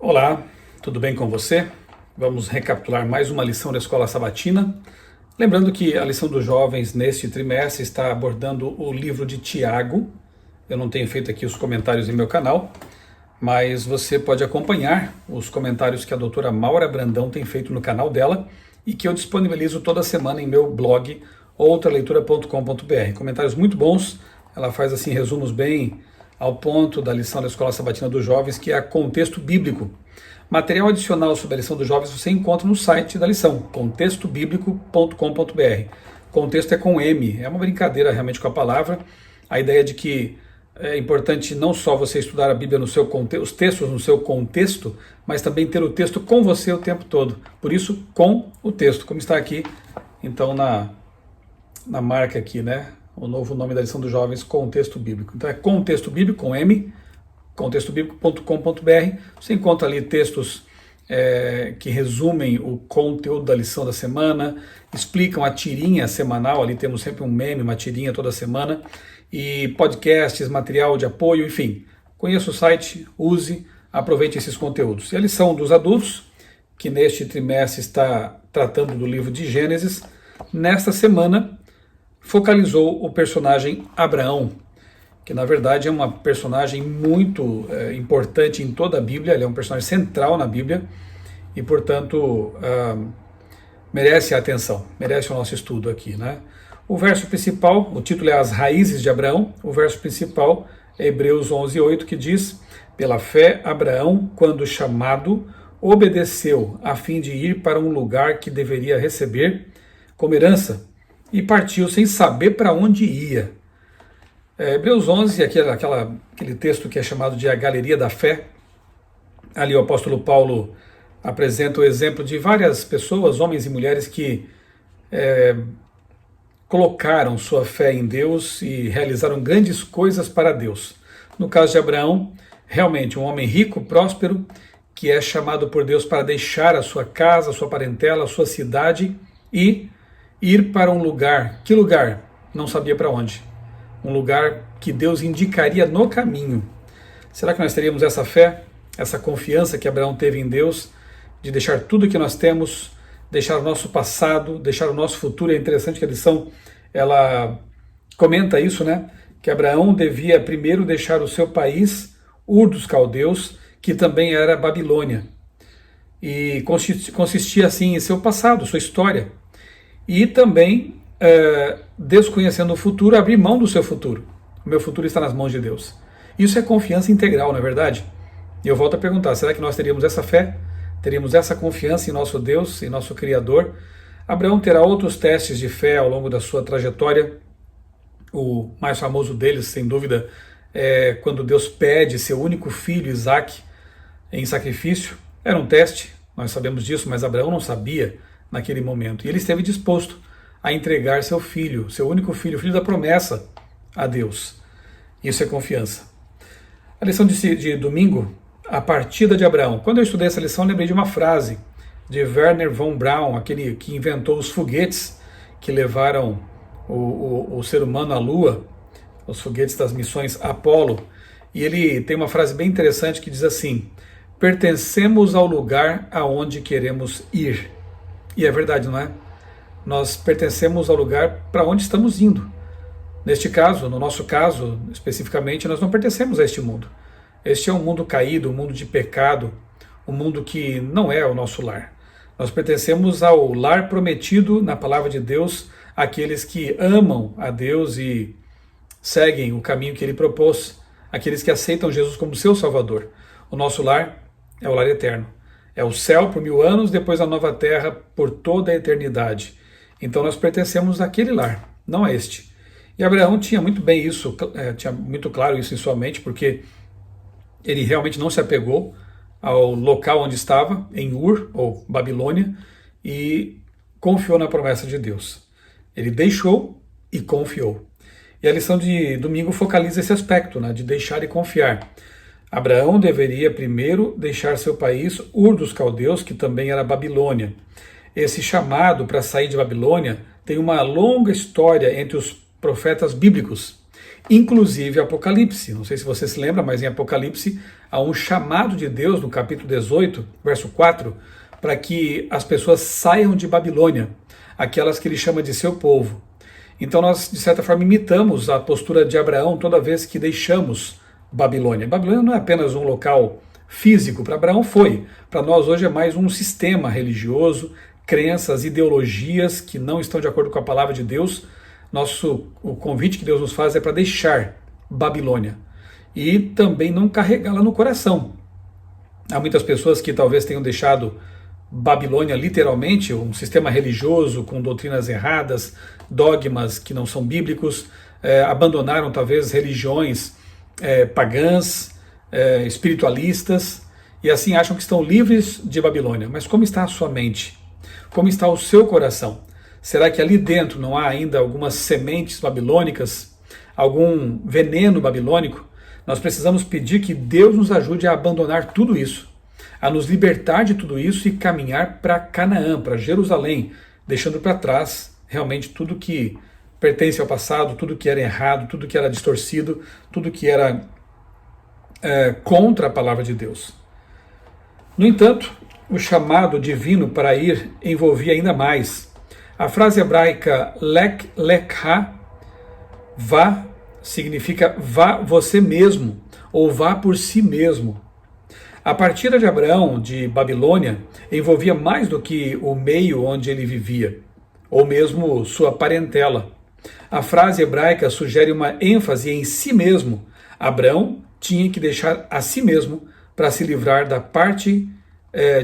Olá, tudo bem com você? Vamos recapitular mais uma lição da Escola Sabatina. Lembrando que a lição dos jovens neste trimestre está abordando o livro de Tiago. Eu não tenho feito aqui os comentários em meu canal, mas você pode acompanhar os comentários que a doutora Maura Brandão tem feito no canal dela e que eu disponibilizo toda semana em meu blog outraleitura.com.br. Comentários muito bons, ela faz assim resumos bem ao ponto da lição da Escola Sabatina dos Jovens, que é contexto bíblico. Material adicional sobre a lição dos jovens você encontra no site da lição, contextobiblico.com.br. Contexto é com M, é uma brincadeira realmente com a palavra. A ideia de que é importante não só você estudar a Bíblia no seu contexto, os textos no seu contexto, mas também ter o texto com você o tempo todo. Por isso, com o texto, como está aqui, então, na marca aqui, né? O novo nome da lição dos jovens, Contexto Bíblico. Então é Contexto Bíblico, com M, contextobiblico.com.br. Você encontra ali textos que resumem o conteúdo da lição da semana, explicam a tirinha semanal, ali temos sempre um meme, uma tirinha toda semana, e podcasts, material de apoio, enfim. Conheça o site, use, aproveite esses conteúdos. E a lição dos adultos, que neste trimestre está tratando do livro de Gênesis, nesta semana focalizou o personagem Abraão, que na verdade é uma personagem muito importante em toda a Bíblia, ele é um personagem central na Bíblia e, portanto, merece a atenção, merece o nosso estudo aqui, né? O verso principal, o título é As Raízes de Abraão, o verso principal é Hebreus 11:8, que diz: pela fé, Abraão, quando chamado, obedeceu a fim de ir para um lugar que deveria receber como herança, e partiu sem saber para onde ia. Hebreus 11, aquele texto que é chamado de a Galeria da Fé. Ali o apóstolo Paulo apresenta o exemplo de várias pessoas, homens e mulheres, que colocaram sua fé em Deus e realizaram grandes coisas para Deus. No caso de Abraão, realmente um homem rico, próspero, que é chamado por Deus para deixar a sua casa, a sua parentela, a sua cidade e ir para um lugar. Que lugar? Não sabia para onde. Um lugar que Deus indicaria no caminho. Será que nós teríamos essa fé, essa confiança que Abraão teve em Deus, de deixar tudo que nós temos, deixar o nosso passado, deixar o nosso futuro? É interessante que a lição, ela comenta isso, né? Que Abraão devia primeiro deixar o seu país, Ur dos Caldeus, que também era Babilônia. E consistia assim em seu passado, sua história. E também, desconhecendo o futuro, abrir mão do seu futuro. O meu futuro está nas mãos de Deus. Isso é confiança integral, não é verdade? E eu volto a perguntar, será que nós teríamos essa fé? Teríamos essa confiança em nosso Deus, em nosso Criador? Abraão terá outros testes de fé ao longo da sua trajetória. O mais famoso deles, sem dúvida, é quando Deus pede seu único filho, Isaque, em sacrifício. Era um teste, nós sabemos disso, mas Abraão não sabia naquele momento. E ele esteve disposto a entregar seu filho, seu único filho, o filho da promessa, a Deus. Isso é confiança. A lição de domingo, a partida de Abraão. Quando eu estudei essa lição, eu lembrei de uma frase de Wernher von Braun, aquele que inventou os foguetes que levaram o ser humano à Lua, os foguetes das missões Apolo. E ele tem uma frase bem interessante que diz assim: pertencemos ao lugar aonde queremos ir. E é verdade, não é? Nós pertencemos ao lugar para onde estamos indo. Neste caso, no nosso caso, especificamente, nós não pertencemos a este mundo. Este é um mundo caído, um mundo de pecado, um mundo que não é o nosso lar. Nós pertencemos ao lar prometido na palavra de Deus, àqueles que amam a Deus e seguem o caminho que Ele propôs, aqueles que aceitam Jesus como seu Salvador. O nosso lar é o lar eterno. É o céu por 1000 anos, depois a nova terra por toda a eternidade. Então nós pertencemos àquele lar, não a este. E Abraão tinha muito bem isso, tinha muito claro isso em sua mente, porque ele realmente não se apegou ao local onde estava, em Ur, ou Babilônia, e confiou na promessa de Deus. Ele deixou e confiou. E a lição de domingo focaliza esse aspecto, né, de deixar e confiar. Abraão deveria primeiro deixar seu país, Ur dos Caldeus, que também era Babilônia. Esse chamado para sair de Babilônia tem uma longa história entre os profetas bíblicos. inclusive Apocalipse. Não sei se você se lembra, mas em Apocalipse há um chamado de Deus no capítulo 18, verso 4, para que as pessoas saiam de Babilônia, aquelas que ele chama de seu povo. Então nós, de certa forma, imitamos a postura de Abraão toda vez que deixamos Babilônia. Babilônia não é apenas um local físico, para Abraão foi. Para nós hoje é mais um sistema religioso, crenças, ideologias que não estão de acordo com a palavra de Deus. O convite que Deus nos faz é para deixar Babilônia e também não carregá-la no coração. Há muitas pessoas que talvez tenham deixado Babilônia literalmente, um sistema religioso com doutrinas erradas, dogmas que não são bíblicos, abandonaram talvez religiões pagãs, espiritualistas, e assim acham que estão livres de Babilônia. Mas como está a sua mente? Como está o seu coração? Será que ali dentro não há ainda algumas sementes babilônicas, algum veneno babilônico? Nós precisamos pedir que Deus nos ajude a abandonar tudo isso, a nos libertar de tudo isso e caminhar para Canaã, para Jerusalém, deixando para trás realmente tudo que pertence ao passado, tudo que era errado, tudo que era distorcido, tudo que era contra a palavra de Deus. No entanto, o chamado divino para ir envolvia ainda mais. A frase hebraica lek lekha, vá, significa vá você mesmo, ou vá por si mesmo. A partida de Abraão de Babilônia envolvia mais do que o meio onde ele vivia, ou mesmo sua parentela. A frase hebraica sugere uma ênfase em si mesmo. Abraão tinha que deixar a si mesmo para se livrar da parte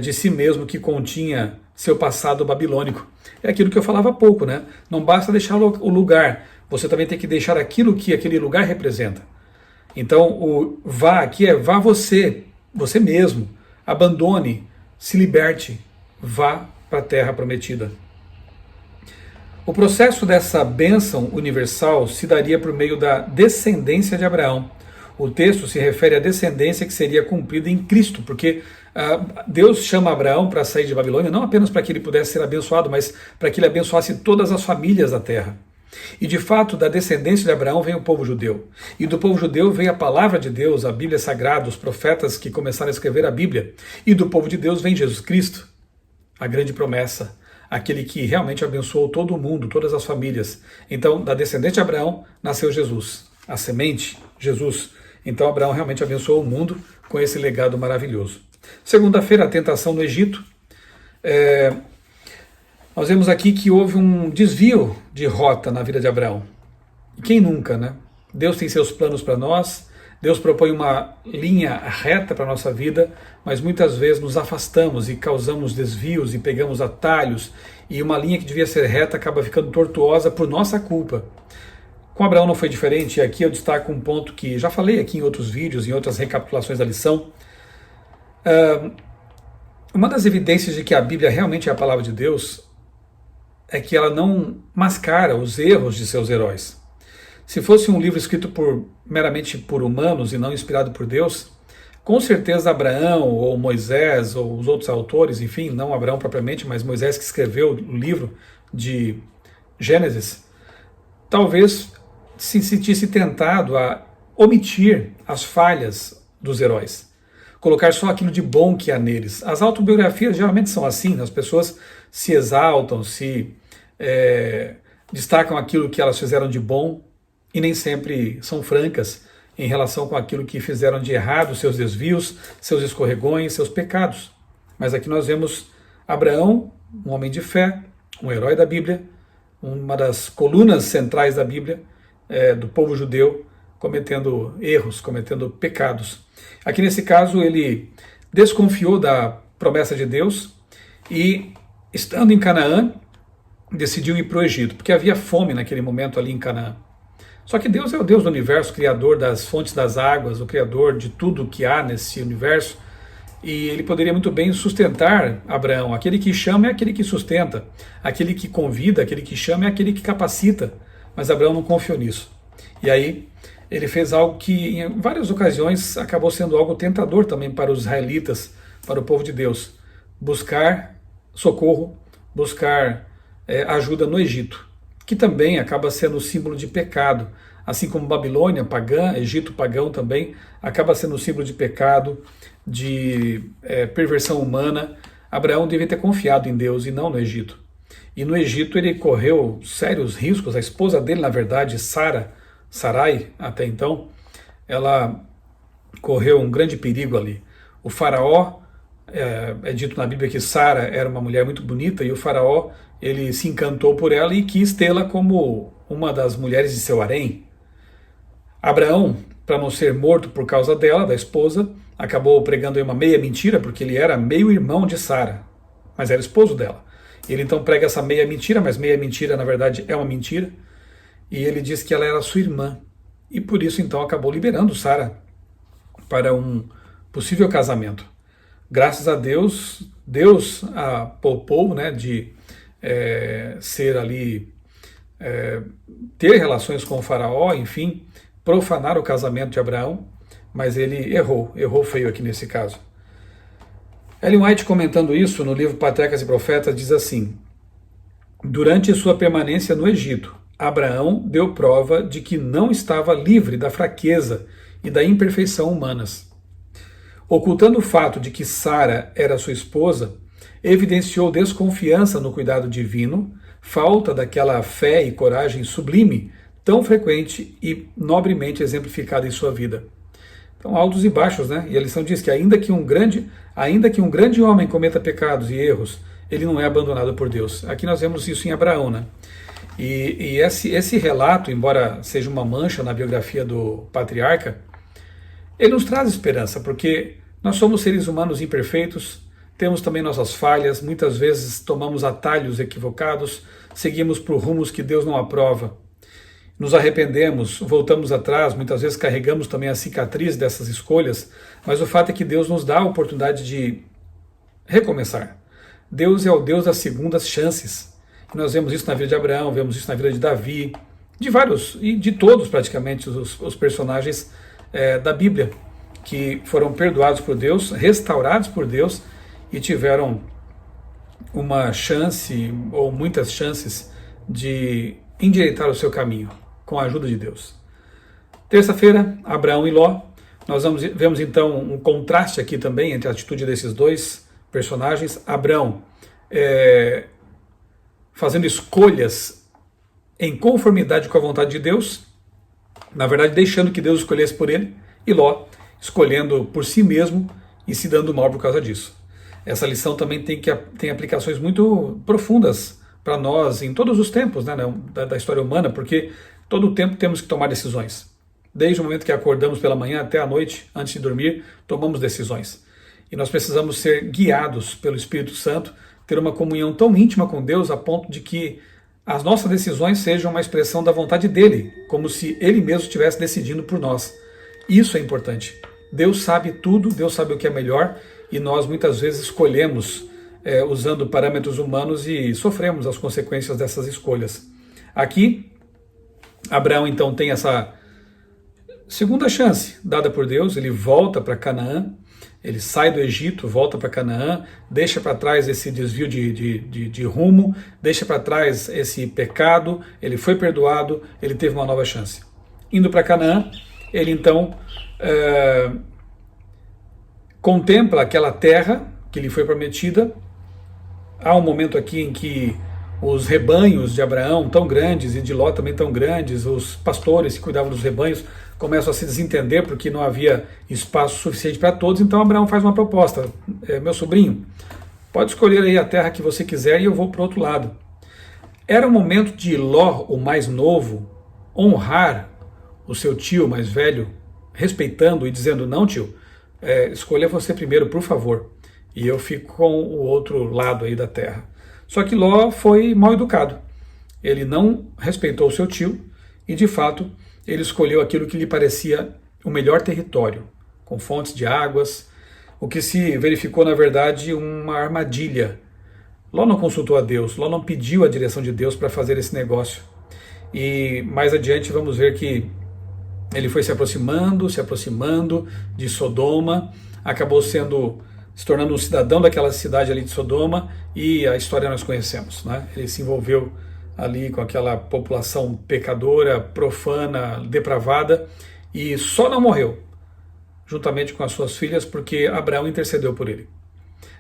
de si mesmo que continha seu passado babilônico. É aquilo que eu falava há pouco, né? Não basta deixar o lugar, você também tem que deixar aquilo que aquele lugar representa. Então, o vá aqui é vá você mesmo, abandone, se liberte, vá para a terra prometida. O processo dessa bênção universal se daria por meio da descendência de Abraão. O texto se refere à descendência que seria cumprida em Cristo, porque Deus chama Abraão para sair de Babilônia não apenas para que ele pudesse ser abençoado, mas para que ele abençoasse todas as famílias da terra. E de fato, da descendência de Abraão vem o povo judeu. E do povo judeu vem a palavra de Deus, a Bíblia Sagrada, os profetas que começaram a escrever a Bíblia. E do povo de Deus vem Jesus Cristo, a grande promessa, aquele que realmente abençoou todo o mundo, todas as famílias. Então, da descendência de Abraão nasceu Jesus, a semente, Jesus. Então, Abraão realmente abençoou o mundo com esse legado maravilhoso. Segunda-feira, a tentação no Egito. Nós vemos aqui que houve um desvio de rota na vida de Abraão. E quem nunca, né? Deus tem seus planos para nós, Deus propõe uma linha reta para a nossa vida, mas muitas vezes nos afastamos e causamos desvios e pegamos atalhos, e uma linha que devia ser reta acaba ficando tortuosa por nossa culpa. Com Abraão não foi diferente, e aqui eu destaco um ponto que já falei aqui em outros vídeos, em outras recapitulações da lição. Uma das evidências de que a Bíblia realmente é a palavra de Deus é que ela não mascara os erros de seus heróis. Se fosse um livro escrito meramente por humanos e não inspirado por Deus, com certeza Abraão ou Moisés ou os outros autores, enfim, não Abraão propriamente, mas Moisés que escreveu o livro de Gênesis, talvez se sentisse tentado a omitir as falhas dos heróis, colocar só aquilo de bom que há neles. As autobiografias geralmente são assim, as pessoas se exaltam, destacam aquilo que elas fizeram de bom e nem sempre são francas em relação com aquilo que fizeram de errado, seus desvios, seus escorregões, seus pecados. Mas aqui nós vemos Abraão, um homem de fé, um herói da Bíblia, uma das colunas centrais da Bíblia, do povo judeu, cometendo erros, cometendo pecados. Aqui nesse caso ele desconfiou da promessa de Deus e, estando em Canaã, decidiu ir para o Egito, porque havia fome naquele momento ali em Canaã. Só que Deus é o Deus do universo, criador das fontes das águas, o criador de tudo que há nesse universo, e ele poderia muito bem sustentar Abraão. Aquele que chama é aquele que sustenta, aquele que convida, aquele que chama é aquele que capacita, mas Abraão não confiou nisso. E aí ele fez algo que em várias ocasiões acabou sendo algo tentador também para os israelitas, para o povo de Deus: buscar socorro, buscar ajuda no Egito, que também acaba sendo símbolo de pecado. assim como Babilônia pagã, Egito pagão também, acaba sendo um símbolo de pecado, de perversão humana. Abraão devia ter confiado em Deus e não no Egito. E no Egito ele correu sérios riscos. A esposa dele, na verdade, Sarai, até então, ela correu um grande perigo ali. O faraó, é dito na Bíblia que Sara era uma mulher muito bonita, e o faraó ele se encantou por ela e quis tê-la como uma das mulheres de seu harém. Abraão, para não ser morto por causa dela, da esposa, acabou pregando uma meia mentira, porque ele era meio irmão de Sara, mas era esposo dela. Ele então prega essa meia mentira, mas meia mentira na verdade é uma mentira, e ele diz que ela era sua irmã, e por isso então acabou liberando Sara para um possível casamento. Graças a Deus, Deus a poupou, né, de ser ali, ter relações com o faraó, enfim, profanar o casamento de Abraão, mas ele errou feio aqui nesse caso. Ellen White, comentando isso no livro Patriarcas e Profetas, diz assim: durante sua permanência no Egito, Abraão deu prova de que não estava livre da fraqueza e da imperfeição humanas. Ocultando o fato de que Sara era sua esposa, evidenciou desconfiança no cuidado divino, falta daquela fé e coragem sublime, tão frequente e nobremente exemplificada em sua vida. Então, altos e baixos, né? E a lição diz que ainda que um grande homem cometa pecados e erros, ele não é abandonado por Deus. Aqui nós vemos isso em Abraão, né? E esse relato, embora seja uma mancha na biografia do patriarca, ele nos traz esperança, porque nós somos seres humanos imperfeitos, temos também nossas falhas, muitas vezes tomamos atalhos equivocados, seguimos por rumos que Deus não aprova. Nos arrependemos, voltamos atrás, muitas vezes carregamos também a cicatriz dessas escolhas, mas o fato é que Deus nos dá a oportunidade de recomeçar. Deus é o Deus das segundas chances. Nós vemos isso na vida de Abraão, vemos isso na vida de Davi, de vários, e de todos praticamente os personagens da Bíblia, que foram perdoados por Deus, restaurados por Deus e tiveram uma chance, ou muitas chances, de endireitar o seu caminho, com a ajuda de Deus. Terça-feira, Abraão e Ló. Nós vemos então um contraste aqui também entre a atitude desses dois personagens. Abraão fazendo escolhas em conformidade com a vontade de Deus, na verdade deixando que Deus escolhesse por ele, e Ló escolhendo por si mesmo e se dando mal por causa disso. Essa lição também tem aplicações muito profundas para nós em todos os tempos, né, da história humana, porque todo o tempo temos que tomar decisões. Desde o momento que acordamos pela manhã até a noite, antes de dormir, tomamos decisões. E nós precisamos ser guiados pelo Espírito Santo, ter uma comunhão tão íntima com Deus a ponto de que as nossas decisões sejam uma expressão da vontade dele, como se ele mesmo estivesse decidindo por nós. Isso é importante. Deus sabe tudo, Deus sabe o que é melhor, e nós muitas vezes escolhemos usando parâmetros humanos e sofremos as consequências dessas escolhas. Aqui, Abraão então tem essa segunda chance dada por Deus, ele volta para Canaã, ele sai do Egito, volta para Canaã, deixa para trás esse desvio de rumo, deixa para trás esse pecado, ele foi perdoado, ele teve uma nova chance. Indo para Canaã, ele então contempla aquela terra que lhe foi prometida. Há um momento aqui em que os rebanhos de Abraão, tão grandes, e de Ló também tão grandes, os pastores que cuidavam dos rebanhos, começam a se desentender porque não havia espaço suficiente para todos. Então Abraão faz uma proposta: meu sobrinho, pode escolher aí a terra que você quiser e eu vou para o outro lado. Era o momento de Ló, o mais novo, honrar o seu tio mais velho, respeitando e dizendo: não, tio, escolha você primeiro, por favor, e eu fico com o outro lado aí da terra. Só que Ló foi mal educado. Ele não respeitou o seu tio e, de fato, ele escolheu aquilo que lhe parecia o melhor território, com fontes de águas, o que se verificou, na verdade, uma armadilha. Ló não consultou a Deus, Ló não pediu a direção de Deus para fazer esse negócio. E mais adiante vamos ver que ele foi se aproximando de Sodoma, acabou se tornando um cidadão daquela cidade ali de Sodoma, e a história nós conhecemos, né? Ele se envolveu ali com aquela população pecadora, profana, depravada, e só não morreu, juntamente com as suas filhas, porque Abraão intercedeu por ele.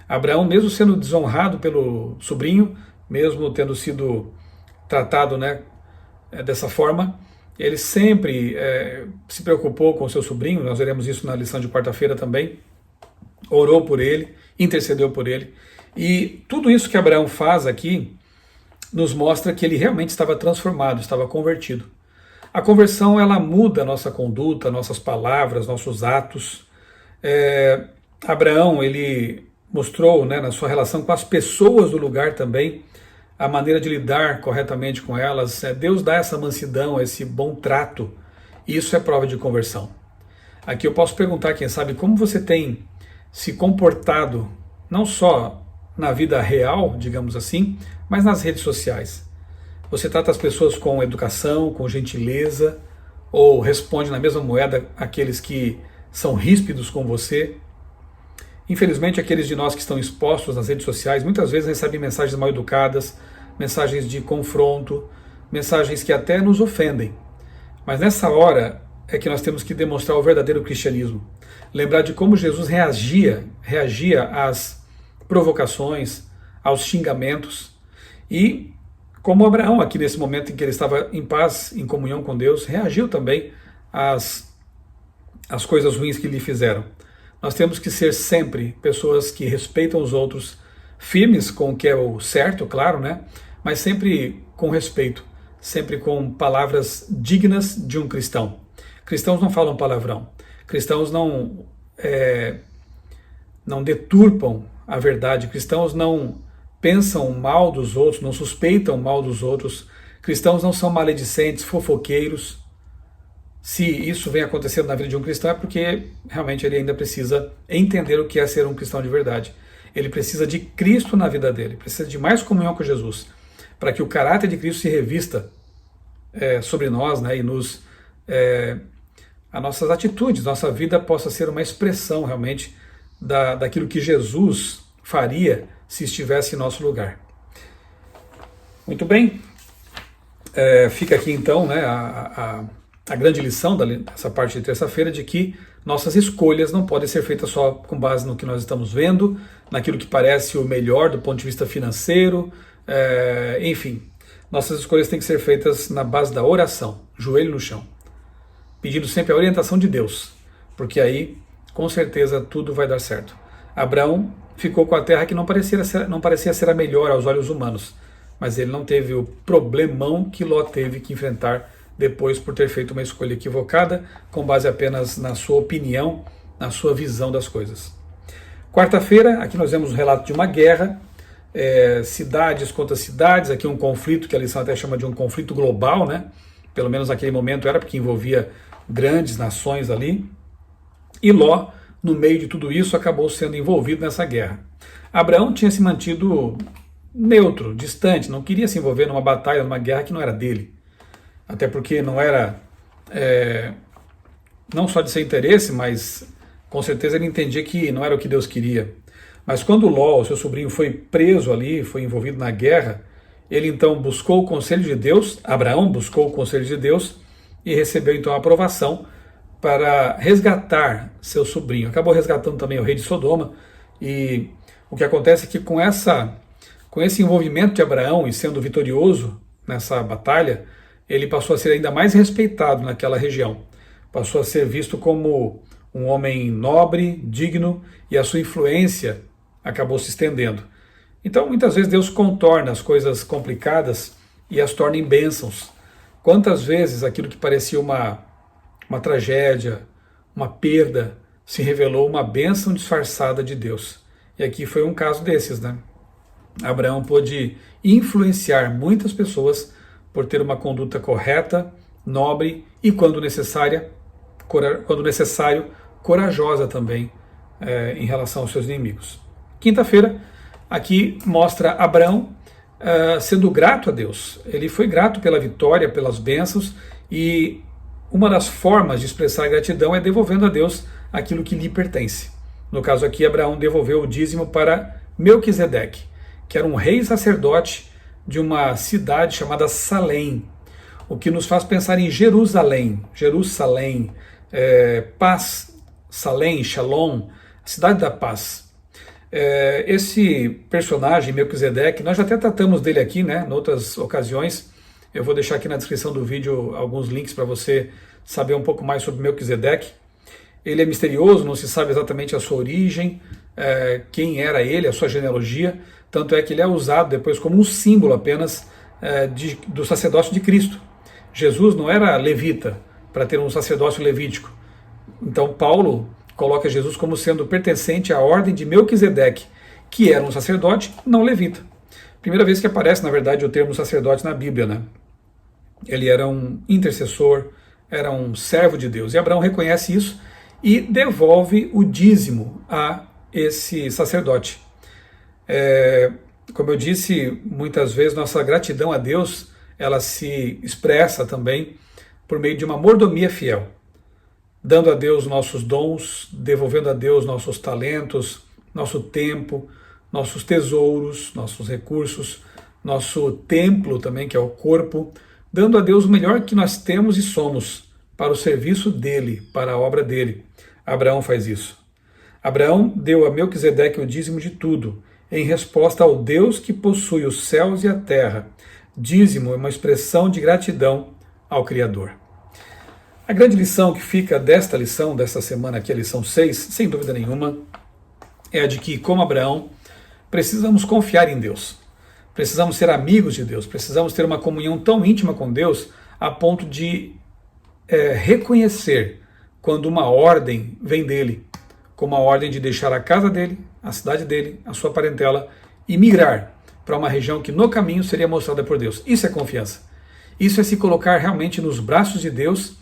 Abraão, mesmo sendo desonrado pelo sobrinho, mesmo tendo sido tratado, né, dessa forma, ele sempre se preocupou com o seu sobrinho. Nós veremos isso na lição de quarta-feira também. Orou por ele, intercedeu por ele. E tudo isso que Abraão faz aqui nos mostra que ele realmente estava transformado, estava convertido. A conversão, ela muda a nossa conduta, nossas palavras, nossos atos. Abraão, ele mostrou, né, na sua relação com as pessoas do lugar também, a maneira de lidar corretamente com elas. Deus dá essa mansidão, esse bom trato, e isso é prova de conversão. Aqui eu posso perguntar, quem sabe, como você tem se comportado, não só na vida real, digamos assim, mas nas redes sociais. Você trata as pessoas com educação, com gentileza, ou responde na mesma moeda àqueles que são ríspidos com você? Infelizmente, aqueles de nós que estão expostos nas redes sociais muitas vezes recebem mensagens mal educadas, mensagens de confronto, mensagens que até nos ofendem. Mas nessa hora é que nós temos que demonstrar o verdadeiro cristianismo. Lembrar de como Jesus reagia às provocações, aos xingamentos, e como Abraão, aqui nesse momento em que ele estava em paz, em comunhão com Deus, reagiu também às coisas ruins que lhe fizeram. Nós temos que ser sempre pessoas que respeitam os outros, firmes com o que é o certo, claro, né? Mas sempre com respeito, sempre com palavras dignas de um cristão. Cristãos não falam palavrão. Cristãos não deturpam a verdade. Cristãos não pensam mal dos outros, não suspeitam mal dos outros. Cristãos não são maledicentes, fofoqueiros. Se isso vem acontecendo na vida de um cristão, é porque realmente ele ainda precisa entender o que é ser um cristão de verdade. Ele precisa de Cristo na vida dele, precisa de mais comunhão com Jesus, para que o caráter de Cristo se revista sobre nós, né, e as nossas atitudes, nossa vida possa ser uma expressão realmente daquilo que Jesus faria se estivesse em nosso lugar. Muito bem, fica aqui então, né, a grande lição dessa parte de terça-feira, de que nossas escolhas não podem ser feitas só com base no que nós estamos vendo, naquilo que parece o melhor do ponto de vista financeiro, enfim. Nossas escolhas têm que ser feitas na base da oração, joelho no chão, pedindo sempre a orientação de Deus, porque aí, com certeza, tudo vai dar certo. Abraão ficou com a terra que não parecia ser a melhor aos olhos humanos, mas ele não teve o problemão que Ló teve que enfrentar depois por ter feito uma escolha equivocada, com base apenas na sua opinião, na sua visão das coisas. Quarta-feira, aqui nós vemos um relato de uma guerra, cidades contra cidades, aqui um conflito que a lição até chama de um conflito global, né? Pelo menos naquele momento era, porque envolvia grandes nações ali, e Ló, no meio de tudo isso, acabou sendo envolvido nessa guerra. Abraão tinha se mantido neutro, distante, não queria se envolver numa batalha, numa guerra que não era dele. Até porque não era, não só de seu interesse, mas com certeza ele entendia que não era o que Deus queria. Mas quando Ló, seu sobrinho, foi preso ali, foi envolvido na guerra, ele então buscou o conselho de Deus, Abraão buscou o conselho de Deus e recebeu então a aprovação para resgatar seu sobrinho. Acabou resgatando também o rei de Sodoma, e o que acontece é que com esse envolvimento de Abraão e sendo vitorioso nessa batalha, ele passou a ser ainda mais respeitado naquela região. Passou a ser visto como um homem nobre, digno, e a sua influência acabou se estendendo. Então, muitas vezes Deus contorna as coisas complicadas e as torna em bênçãos. Quantas vezes aquilo que parecia uma tragédia, uma perda, se revelou uma bênção disfarçada de Deus. E aqui foi um caso desses, né? Abraão pôde influenciar muitas pessoas por ter uma conduta correta, nobre e, quando necessário, corajosa também em relação aos seus inimigos. Quinta-feira, aqui mostra Abraão sendo grato a Deus. Ele foi grato pela vitória, pelas bênçãos, e uma das formas de expressar gratidão é devolvendo a Deus aquilo que lhe pertence. No caso aqui, Abraão devolveu o dízimo para Melquisedeque, que era um rei sacerdote de uma cidade chamada Salém, o que nos faz pensar em Jerusalém, paz, Salém, Shalom, cidade da paz. Esse personagem, Melquisedeque, nós já até tratamos dele aqui, né, em outras ocasiões. Eu vou deixar aqui na descrição do vídeo alguns links para você saber um pouco mais sobre Melquisedeque. Ele é misterioso, não se sabe exatamente a sua origem, quem era ele, a sua genealogia, tanto é que ele é usado depois como um símbolo apenas do sacerdócio de Cristo. Jesus não era levita para ter um sacerdócio levítico. Então Paulo coloca Jesus como sendo pertencente à ordem de Melquisedeque, que era um sacerdote não levita. Primeira vez que aparece, na verdade, o termo sacerdote na Bíblia, né? Ele era um intercessor, era um servo de Deus. E Abraão reconhece isso e devolve o dízimo a esse sacerdote. Como eu disse, muitas vezes nossa gratidão a Deus, ela se expressa também por meio de uma mordomia fiel, dando a Deus nossos dons, devolvendo a Deus nossos talentos, nosso tempo, nossos tesouros, nossos recursos, nosso templo também, que é o corpo, dando a Deus o melhor que nós temos e somos para o serviço dele, para a obra dele. Abraão faz isso. Abraão deu a Melquisedeque o dízimo de tudo, em resposta ao Deus que possui os céus e a terra. Dízimo é uma expressão de gratidão ao Criador. A grande lição que fica desta lição, desta semana aqui, a lição 6, sem dúvida nenhuma, é a de que, como Abraão, precisamos confiar em Deus. Precisamos ser amigos de Deus, precisamos ter uma comunhão tão íntima com Deus a ponto de reconhecer quando uma ordem vem dele, como a ordem de deixar a casa dele, a cidade dele, a sua parentela e migrar para uma região que no caminho seria mostrada por Deus. Isso é confiança. Isso é se colocar realmente nos braços de Deus.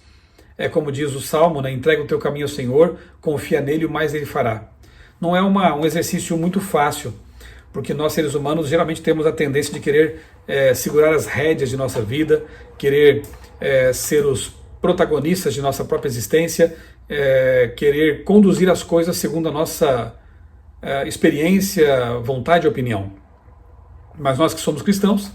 É como diz o Salmo, né? Entrega o teu caminho ao Senhor, confia nele, o mais ele fará. Não é um exercício muito fácil, porque nós seres humanos geralmente temos a tendência de querer segurar as rédeas de nossa vida, querer ser os protagonistas de nossa própria existência, querer conduzir as coisas segundo a nossa experiência, vontade e opinião. Mas nós que somos cristãos,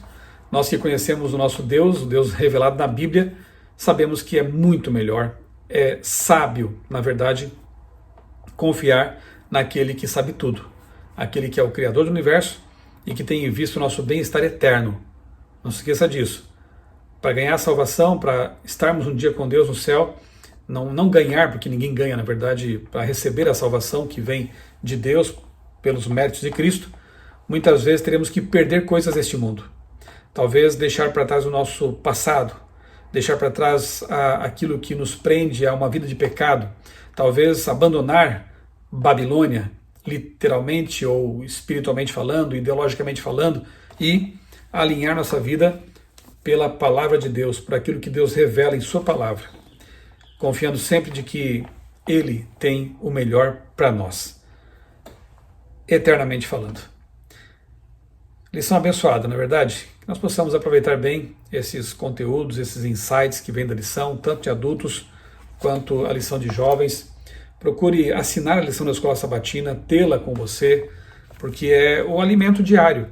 nós que conhecemos o nosso Deus, o Deus revelado na Bíblia, sabemos que é muito melhor, é sábio, na verdade, confiar naquele que sabe tudo, aquele que é o Criador do universo e que tem em vista o nosso bem-estar eterno. Não se esqueça disso. Para ganhar a salvação, para estarmos um dia com Deus no céu, não ganhar, porque ninguém ganha, na verdade, para receber a salvação que vem de Deus pelos méritos de Cristo, muitas vezes teremos que perder coisas deste mundo. Talvez deixar para trás o nosso passado, deixar para trás aquilo que nos prende a uma vida de pecado, talvez abandonar Babilônia, literalmente ou espiritualmente falando, ideologicamente falando, e alinhar nossa vida pela palavra de Deus, por aquilo que Deus revela em sua palavra, confiando sempre de que Ele tem o melhor para nós, eternamente falando. Lição abençoada, não é verdade? Que nós possamos aproveitar bem esses conteúdos, esses insights que vêm da lição, tanto de adultos quanto a lição de jovens. Procure assinar a lição da Escola Sabatina, tê-la com você, porque é o alimento diário.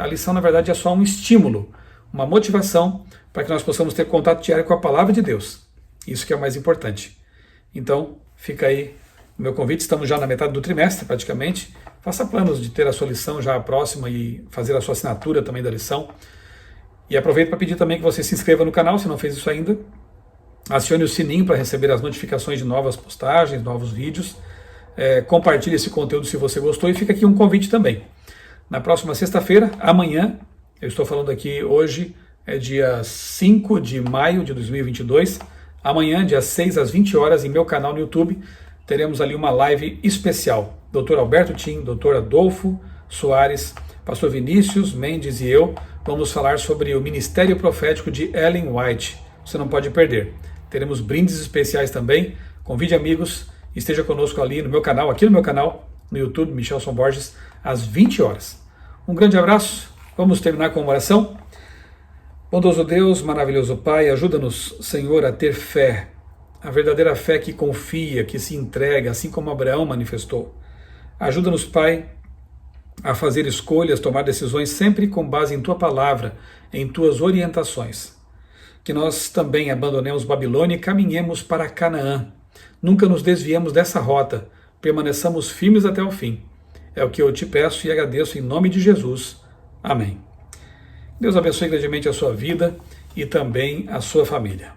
A lição, na verdade, é só um estímulo, uma motivação para que nós possamos ter contato diário com a Palavra de Deus. Isso que é o mais importante. Então, fica aí o meu convite. Estamos já na metade do trimestre, praticamente. Faça planos de ter a sua lição já próxima e fazer a sua assinatura também da lição. E aproveito para pedir também que você se inscreva no canal, se não fez isso ainda. Acione o sininho para receber as notificações de novas postagens, novos vídeos. Compartilhe esse conteúdo se você gostou e fica aqui um convite também. Na próxima sexta-feira, amanhã, eu estou falando aqui hoje, é dia 5 de maio de 2022. Amanhã, dia 6 às 20 horas, em meu canal no YouTube, teremos ali uma live especial. Dr. Alberto Tim, Dr. Adolfo Soares, Pastor Vinícius Mendes e eu vamos falar sobre o Ministério Profético de Ellen White. Você não pode perder. Teremos brindes especiais também. Convide amigos, esteja conosco ali no meu canal, aqui no meu canal, no YouTube, Michelson Borges, às 20 horas. Um grande abraço. Vamos terminar com uma oração. Bondoso Deus, maravilhoso Pai, ajuda-nos, Senhor, a ter fé, a verdadeira fé que confia, que se entrega, assim como Abraão manifestou. Ajuda-nos, Pai, a fazer escolhas, tomar decisões sempre com base em tua palavra, em tuas orientações. Que nós também abandonemos Babilônia e caminhemos para Canaã. Nunca nos desviemos dessa rota, permaneçamos firmes até o fim. É o que eu te peço e agradeço em nome de Jesus. Amém. Deus abençoe grandemente a sua vida e também a sua família.